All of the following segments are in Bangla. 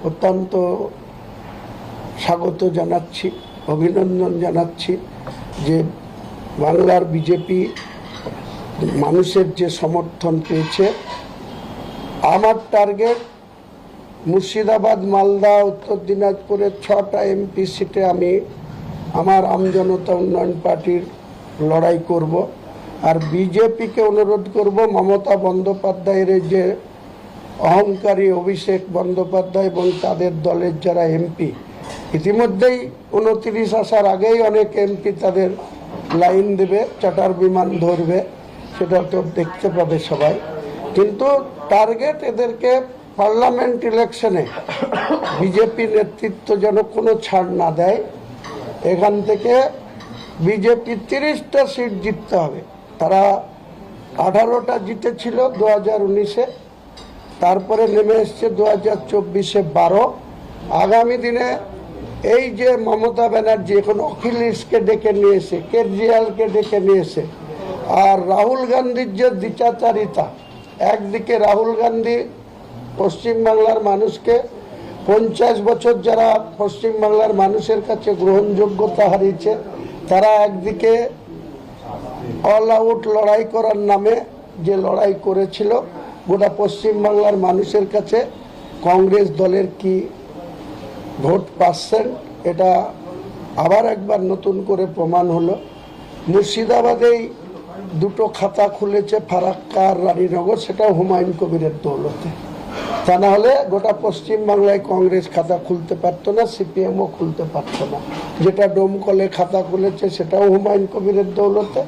অত্যন্ত স্বাগত জানাচ্ছি, অভিনন্দন জানাচ্ছি যে বাংলার বিজেপি মানুষের যে সমর্থন পেয়েছে। আমার টার্গেট মুর্শিদাবাদ, মালদা, উত্তর দিনাজপুরের 6টা এমপি সিটে আমি আমার আমজনতা উন্নয়ন পার্টির লড়াই করব। আর বিজেপিকে অনুরোধ করব, মমতা বন্দ্যোপাধ্যায়ের যে অহংকারী অভিষেক বন্দ্যোপাধ্যায় এবং তাদের দলের যারা এমপি, ইতিমধ্যেই 29 আসার আগেই অনেক এমপি তাদের লাইন দেবে, চার্টার বিমান ধরবে, সেটা তো দেখতে পাবে সবাই। কিন্তু টার্গেট এদেরকে পার্লামেন্ট ইলেকশনে বিজেপি নেতৃত্ব যেন কোনো ছাড় না দেয়। এখান থেকে বিজেপি 30টা সিট জিততে হবে। তারা 18টা জিতেছিল 2019-এ, তারপরে নেমে এসছে 2024-এ 12। আগামী দিনে এই যে মমতা ব্যানার্জি এখন অখিলেশকে ডেকে নিয়েছে, কেজরিওয়ালকে ডেকে নিয়েছে, আর রাহুল গান্ধীর যে দ্বিচারিতা, একদিকে রাহুল গান্ধী পশ্চিমবাংলার মানুষকে 50 বছর যারা পশ্চিমবাংলার মানুষের কাছে গ্রহণযোগ্যতা হারিয়েছে, তারা একদিকে অল আউট লড়াই করার নামে যে লড়াই করেছিল, গোটা পশ্চিমবাংলার মানুষের কাছে কংগ্রেস দলের কি ভোট পাচ্ছেন এটা আবার একবার নতুন করে প্রমাণ হলো। মুর্শিদাবাদেই 2টো খাতা খুলেছে, ফারাক্কা আর রানীনগর, সেটাও হুমায়ুন কবিরের দৌলতে। তা না হলে গোটা পশ্চিমবাংলায় কংগ্রেস খাতা খুলতে পারতো না, সিপিএমও খুলতে পারতো না। যেটা ডোমকলে খাতা খুলেছে সেটাও হুমায়ুন কবিরের দৌলতে,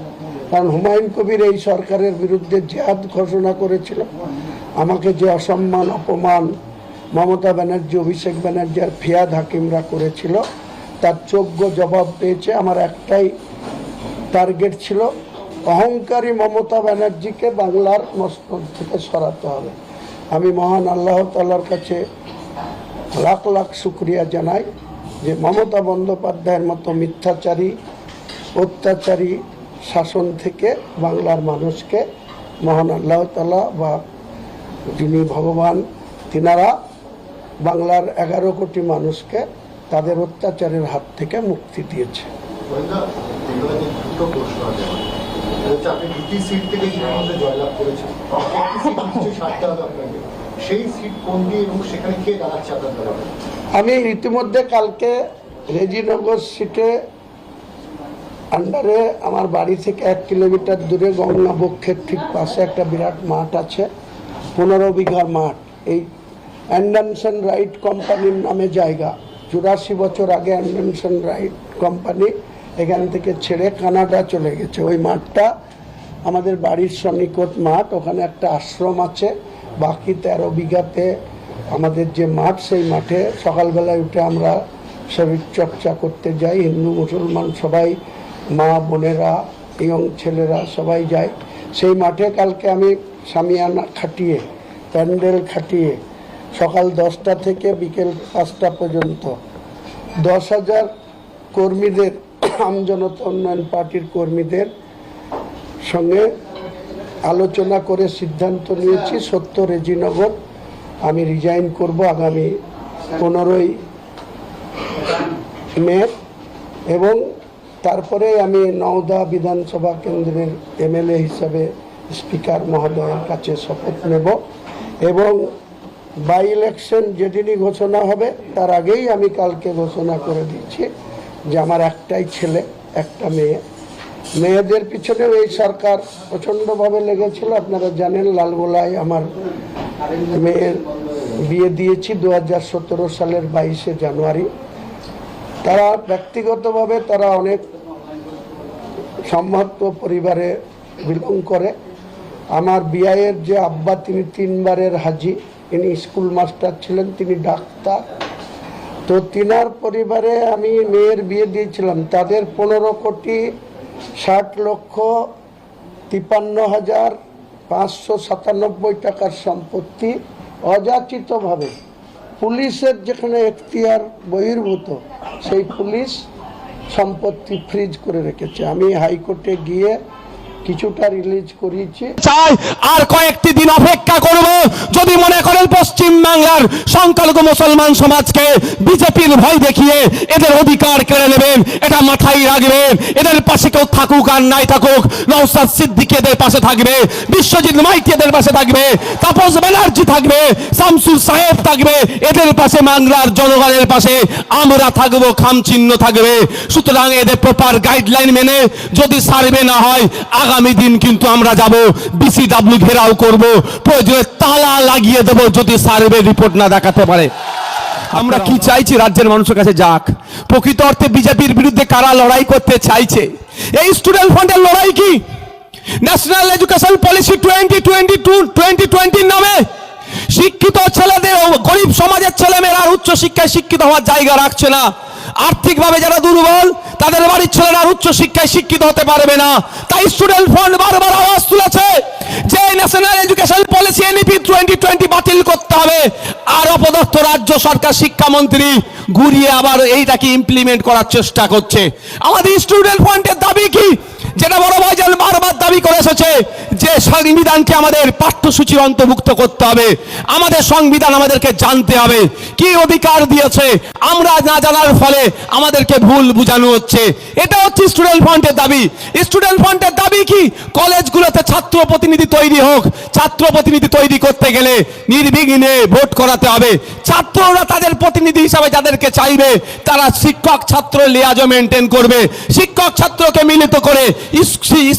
কারণ হুমায়ুন কবির এই সরকারের বিরুদ্ধে জেহাদ ঘোষণা করেছিল। আমাকে যে অসম্মান, অপমান মমতা ব্যানার্জি, অভিষেক ব্যানার্জি আর ফিয়াদ হাকিমরা করেছিল, তার যোগ্য জবাব পেয়েছে। আমার একটাই টার্গেট ছিল, অহংকারী মমতা ব্যানার্জিকে বাংলার মস্তক থেকে সরাতে হবে। আমি মহান আল্লাহ তাআলার কাছে লাখ লাখ শুকরিয়া জানাই যে মমতা বন্দ্যোপাধ্যায়ের মতো মিথ্যাচারী, অত্যাচারী শাসন থেকে বাংলার মানুষকে মহান আল্লাহ তাআলা বা যিনি ভগবান, তিনারা বাংলার 11 কোটি মানুষকে তাদের অত্যাচারের হাত থেকে মুক্তি দিয়েছে। আপনি 2টি সিট থেকে জয়লাভ করেছেন, সেই সিট কোনটি এবং সেখানে কে দাঁড়াচ্ছে আপনার দলে? আমি ইতিমধ্যে কালকে রেজিনগর সিটে আন্ডারে আমার বাড়ি থেকে 1 কিলোমিটার দূরে গঙ্গা বক্ষের ঠিক পাশে একটা বিরাট মাঠ আছে, 15 বিঘার মাঠ। এই অ্যান্ডারসন রাইট কোম্পানির নামে জায়গা। 84 বছর আগে অ্যান্ডারসন রাইট কোম্পানি এখান থেকে ছেড়ে কানাডা চলে গেছে। ওই মাঠটা আমাদের বাড়ির সন্নিকট মাঠ, ওখানে একটা আশ্রম আছে। বাকি 13 বিঘাতে আমাদের যে মাঠ, সেই মাঠে সকালবেলায় উঠে আমরা শরীর চর্চা করতে যাই। হিন্দু মুসলমান সবাই, মা বোনেরা, ইয়ং ছেলেরা সবাই যায় সেই মাঠে। কালকে আমি সামিয়ানা খাটিয়ে, প্যান্ডেল খাটিয়ে সকাল 10টা থেকে বিকেল 5টা পর্যন্ত 10,000 কর্মীদের, আমজনতা উন্নয়ন পার্টির কর্মীদের সঙ্গে আলোচনা করে সিদ্ধান্ত নিয়েছি 70 রেজিনগর আমি রিজাইন করব আগামী 15ই মে, এবং তারপরে আমি নওদা বিধানসভা কেন্দ্রের এমএলএ হিসাবে স্পিকার মহোদয়ের কাছে শপথ নেব। এবং বাই ইলেকশন যেদিনই ঘোষণা হবে তার আগেই আমি কালকে ঘোষণা করে দিচ্ছি যে আমার একটাই ছেলে, একটা মেয়ে। মেয়েদের পিছনেও এই সরকার প্রচণ্ডভাবে লেগেছিল। আপনারা জানেন, লালগোলায় আমার মেয়ের বিয়ে দিয়েছি 2017 সালের 22শে জানুয়ারি। তারা ব্যক্তিগতভাবে তারা অনেক সম্ভ্রান্ত পরিবারে বিলং করে। আমার বিয়ের যে আব্বা, তিনি 3 বারের হাজি, তিনি স্কুল মাস্টার ছিলেন, তিনি ডাক্তার। তো তিনার পরিবারে আমি মেয়ের বিয়ে দিয়েছিলাম। তাদের 15,60,53,597 টাকার সম্পত্তি অযাচিতভাবে, পুলিশের যেখানে এখতিয়ার বহির্ভূত, সেই পুলিশ সম্পত্তি ফ্রিজ করে রেখেছে। আমি হাইকোর্টে গিয়ে কিছুটা রিলিজ করিয়েছি। চাই আর কয়েকটি দিন অপেক্ষা করব, যদি মনে করেন পশ্চিম বাংলার সংখ্যালঘু মুসলমান সমাজকে বিজেপির ভয় দেখিয়ে এদের অধিকার কেড়ে নেবেন, এটা মাথায় রাখবেন। এদের পাশে কেউ থাকুক আর নাই থাকুক, নওশাদ সিদ্দিকী এদের পাশে থাকবে, বিশ্বজিৎ মাইতি এদের পাশে থাকবে, তাপস ব্যানার্জি থাকবে, শামসুল সাহেব থাকবে, এদের পাশে বাংলার জনগণের পাশে আমরা থাকবো, খামচিহ্ন থাকবে। সুতরাং এদের প্রপার গাইডলাইন মেনে যদি সার্ভে না হয়, আগামী দিন কিন্তু আমরা যাব বিসিডব্লিউ ঘেরাও করব, প্রয়োজনে তালা লাগিয়ে দেব যদি সার্ভে রিপোর্ট না দেখাতে পারে। আমরা কি চাইছি? রাজ্যের মানুষের কাছে যাক প্রকৃত অর্থে বিজেপির বিরুদ্ধে কারা লড়াই করতে চাইছে। এই স্টুডেন্ট ফান্ডের লড়াই কি? ন্যাশনাল এডুকেশন পলিসি 2020 নামে শিক্ষিত ছেলেদের, গরিব সমাজের ছেলেমেয়েরা আর উচ্চ শিক্ষায় শিক্ষিত হওয়ার জায়গা রাখছে না। আর্থিকভাবে যারা দুর্বল তাদের বাড়ির ছেলেরা উচ্চ শিক্ষায় শিক্ষিত হতে পারবে না। তাই স্টুডেন্ট ফান্ড বারবার আওয়াজ তুলেছে যে ন্যাশনাল এডুকেশন পলিসি এনইপি 2020 বাতিল করতে হবে। আর অপদস্থ রাজ্য সরকার শিক্ষামন্ত্রী ঘুরিয়ে আবার এইটাকে ইমপ্লিমেন্ট করার চেষ্টা করছে। আমাদের স্টুডেন্ট ফান্ডের দাবি কি? যেটা বড় ভাইজান বারবার দাবি করে এসেছে যে সংবিধানকে আমাদের পাঠ্যসূচির অন্তর্ভুক্ত করতে হবে, আমাদের সংবিধান আমাদেরকে জানতে হবে, কি অধিকার দিয়েছে আমরা না জানার ফলে আমাদেরকে ভুল বোঝানো হচ্ছে। এটা হচ্ছে স্টুডেন্ট ফান্ডের দাবি। স্টুডেন্ট ফান্ডের দাবি কি? কলেজগুলোতে ছাত্র প্রতিনিধি তৈরি হোক। ছাত্র প্রতিনিধি তৈরি করতে গেলে নির্বিঘ্নে ভোট করাতে হবে। ছাত্ররা তাদের প্রতিনিধি হিসাবে যাদেরকে চাইবে তারা শিক্ষক ছাত্র লিয়াজো মেনটেন করবে। শিক্ষক ছাত্রকে মিলিত করে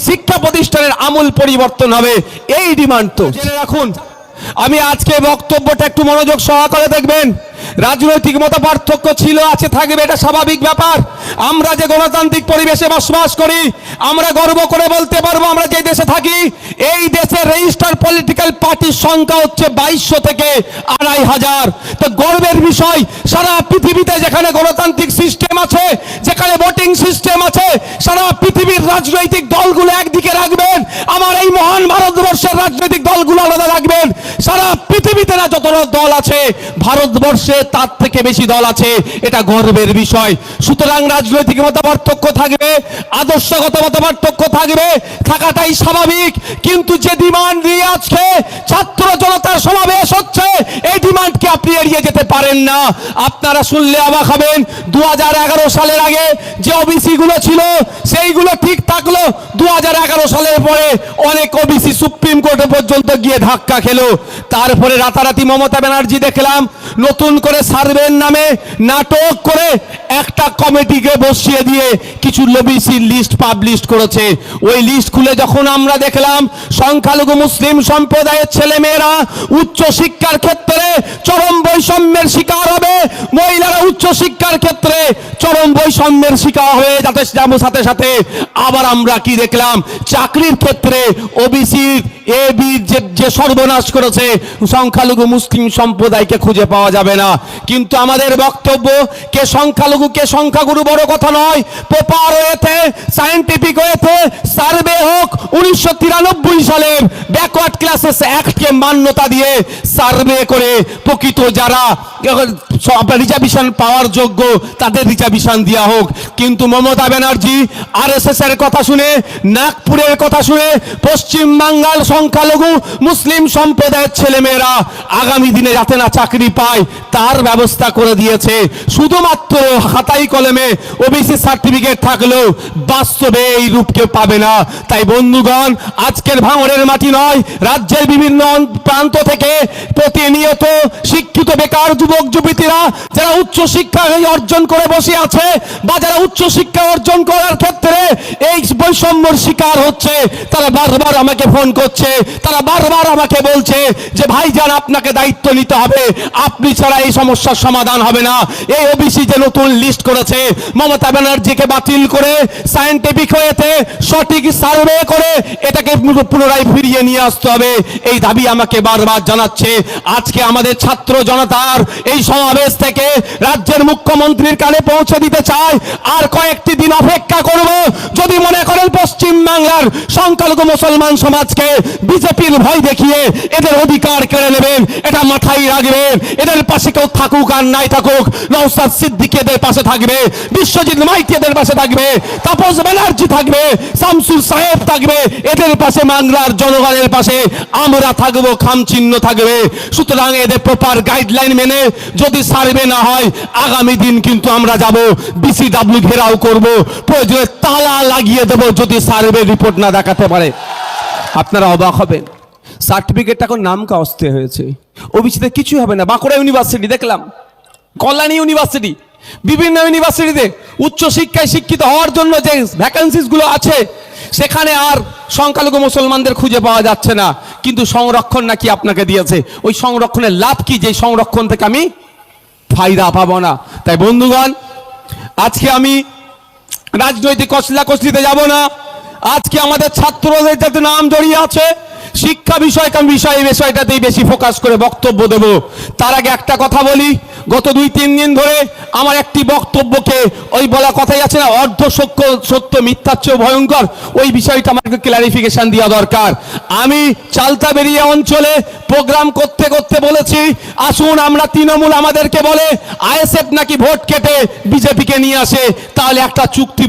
শিক্ষা প্রতিষ্ঠানের আমূল পরিবর্তন হবে, এই ডিমান্ড তো জেনে রাখুন। আমি আজকে বক্তব্যটা একটু মনোযোগ সহকারে দেখবেন। রাজনৈতিক মত পার্থক্য ছিল, আছে, থাকবে, এটা স্বাভাবিক ব্যাপার। আমরা যে গণতান্ত্রিক পরিবেশে বসবাস করি, আমরা গর্ব করে বলতে পারবো আমরা যে দেশে থাকি, এই দেশের রেজিস্টার পলিটিক্যাল পার্টির সংখ্যা হচ্ছে 2200 থেকে 2500। তো গর্বের বিষয়, সারা পৃথিবীতে যেখানে গণতান্ত্রিক সিস্টেম আছে, যেখানে ভোটিং সিস্টেম আছে, সারা পৃথিবীর রাজনৈতিক দলগুলো একদিকে রাখবেন, আমার এই মহান ভারতবর্ষের রাজনৈতিক দলগুলো আলাদা রাখবেন। সারা পৃথিবীতে না যত দল আছে, ভারতবর্ষে তার থেকে বেশি দল আছে, এটা গর্বের বিষয়। সুতরাং রাজনৈতিক মত পার্থক্য থাকবে, আদর্শগত মত পার্থক্য থাকবে, থাকাটাই স্বাভাবিক। কিন্তু যে ডিমান্ড নিয়ে আজকে ছাত্র জনতার সমাবেশ হচ্ছে, এই ডিমান্ডকে আপনি এড়িয়ে যেতে পারেন না। আপনারা শুনলে অবাক হবেন, 2011 সালের আগে যে ওবিসি গুলো ছিল সেইগুলো ঠিক থাকলো, 2011 সালের পরে অনেক ওবিসি সুপ্রিম কোর্টে পর্যন্ত গিয়ে ধাক্কা খেলো। তারপরে রাতারাতি মমতা ব্যানার্জি দেখলাম নতুন করে সার্ভের নামে নাটক করে একটা কমিটিকে বসিয়ে দিয়ে কিছু ওবিসির লিস্ট পাবলিশ করেছে। ওই লিস্ট খুলে যখন আমরা দেখলাম সংখ্যালঘু মুসলিম সম্প্রদায়ের ছেলেমেয়েরা উচ্চ শিক্ষার ক্ষেত্রে চরম বৈষম্যের শিকার হবে, মহিলারা উচ্চ শিক্ষার ক্ষেত্রে চরম বৈষম্যের শিকার হয়ে যাতে সাথে সাথে আবার আমরা কি দেখলাম, চাকরির ক্ষেত্রে ওবিসির এবি যে সর্বনাশ করেছে, সংখ্যালঘু মুসলিম সম্প্রদায়কে খুঁজে পাওয়া যাবে না। কিন্তু আমাদের বক্তব্য, কে সংখ্যালঘু কে সংখ্যাগুরু বড় কথা নয়, প্রপার ওয়েতে সায়েন্টিফিক ওয়েতে সার্ভে হোক। 1993 সালের ব্যাকওয়ার্ড ক্লাসেস অ্যাক্টকে মান্যতা দিয়ে সার্ভে করে প্রকৃত যারা রিজার্ভেশন পাওয়ার যোগ্য তাদের রিজার্ভেশন দেওয়া হোক। কিন্তু মমতা ব্যানার্জি আরএসএস এর কথা শুনে, নাগপুরের কথা শুনে পশ্চিম বাংলার সংখ্যালঘু মুসলিম সম্প্রদায়ের ছেলেমেয়েরা আগামী দিনে যাতে না চাকরি পায় তার ব্যবস্থা করে দিয়েছে। শুধুমাত্র খাতাই কলমে ওবিসি সার্টিফিকেট থাকলেও বাস্তবে এই রূপ কেউ পাবে না। তাই বন্ধুগণ, আজকের ভাঙড়ের মাটি নয়, রাজ্যের বিভিন্ন প্রান্ত থেকে প্রতিনিয়ত শিক্ষিত বেকার যুবক যুবতীরা যারা উচ্চ শিক্ষা অর্জন করে বসে আছে বা যারা উচ্চ শিক্ষা অর্জন করার ক্ষেত্রে এই বৈষম্যের শিকার হচ্ছে, তারা বারবার আমাকে ফোন করছে, তারা বারবার আমাকে বলছে যে ভাইজান আপনাকে দায়িত্ব নিতে হবে, আপনি ছাড়া এই সমস্যার সমাধান হবে না। এই ওবিসি যে নতুন লিস্ট করেছে, মমতা ব্যানার্জিকে বাতিল করে সায়েন্টিফিক হয়েছে সঠিক সার্ভে করে এটাকে পুনরায় ফিরিয়ে নিয়ে আসতে হবে, এই দাবি আমাকে বারবার জানাচ্ছে। আজকে আমাদের ছাত্র জনতার এই সমাবেশ থেকে রাজ্যের মুখ্যমন্ত্রীর কানে পৌঁছে দিতে চাই, আর কয়েকটি দিন অপেক্ষা করব, যদি মনে করে করেন পশ্চিম বাংলার সংখ্যালঘু মুসলমান সমাজকে বিজেপির ভয় দেখিয়ে এদের অধিকার কেড়ে নেবেন, এটা মাথায় রাখবেন। এদের পাশে কেউ থাকুক আর নাই থাকুক, নওশাদ সিদ্দিকী এদের পাশে থাকবে, বিশ্বজিৎ মাইতি এদের পাশে থাকবে, তাপস ব্যানার্জি থাকবে, শামসুল সাহেব থাকবে, এদের পাশে বাংলার জনগণের পাশে আমরা থাকবো, খামচিহ্ন থাকবে। সুতরাং এদের প্রপার গাইডলাইন মেনে যদি সার্ভে না হয়, আগামী দিন কিন্তু আমরা যাব বিসিডব্লিউ ঘেরাও করব, প্রয়োজনে তালা লাগিয়ে দেব যদি সার্ভে রিপোর্ট না দেখাতে পারে। আপনারা অবাক হবেন, সার্টিফিকেট এখন নাম কাস্তে হয়েছে, ওবিসিতে কিছু হবে না। বাঁকুড়া ইউনিভার্সিটি দেখলাম, কল্যাণী ইউনিভার্সিটি, বিভিন্ন ইউনিভার্সিটিতে উচ্চশিক্ষায় শিক্ষিত হওয়ার জন্য যে ভ্যাকেন্সিসগুলো আছে, সেখানে আর সংখ্যালঘু মুসলমানদের খুঁজে পাওয়া যাচ্ছে না, কিন্তু সংরক্ষণ নাকি আপনাকে দিয়েছে। ওই সংরক্ষণের লাভ কি, যে সংরক্ষণ থেকে আমি ফায়দা পাবো না? তাই বন্ধুগণ, আজকে আমি রাজনৈতিক কসলাকসলিতে যাব না। আজকে আমাদের ছাত্রদের যাতে নাম জড়িয়ে আছে, শিক্ষা বিষয়টাতেই বেশি ফোকাস করে বক্তব্য দেব। তার আগে একটা কথা বলি, গত 2-3 দিন ধরে আমার একটি বক্তব্যকে ওই বলা কথাই আছে না, অর্ধ সত্য মিথ্যার চেয়েও ভয়ঙ্কর, ওই বিষয়টা আমাকে ক্লারিফিকেশন দেওয়া দরকার। আমি চালতাবেরিয়া অঞ্চলে প্রোগ্রাম করতে করতে বলেছি, আসুন আমরা তৃণমূল আমাদেরকে বলে আইএসএফ নাকি ভোট কেটে বিজেপিকে নিয়ে আসে, তাহলে একটা চুক্তি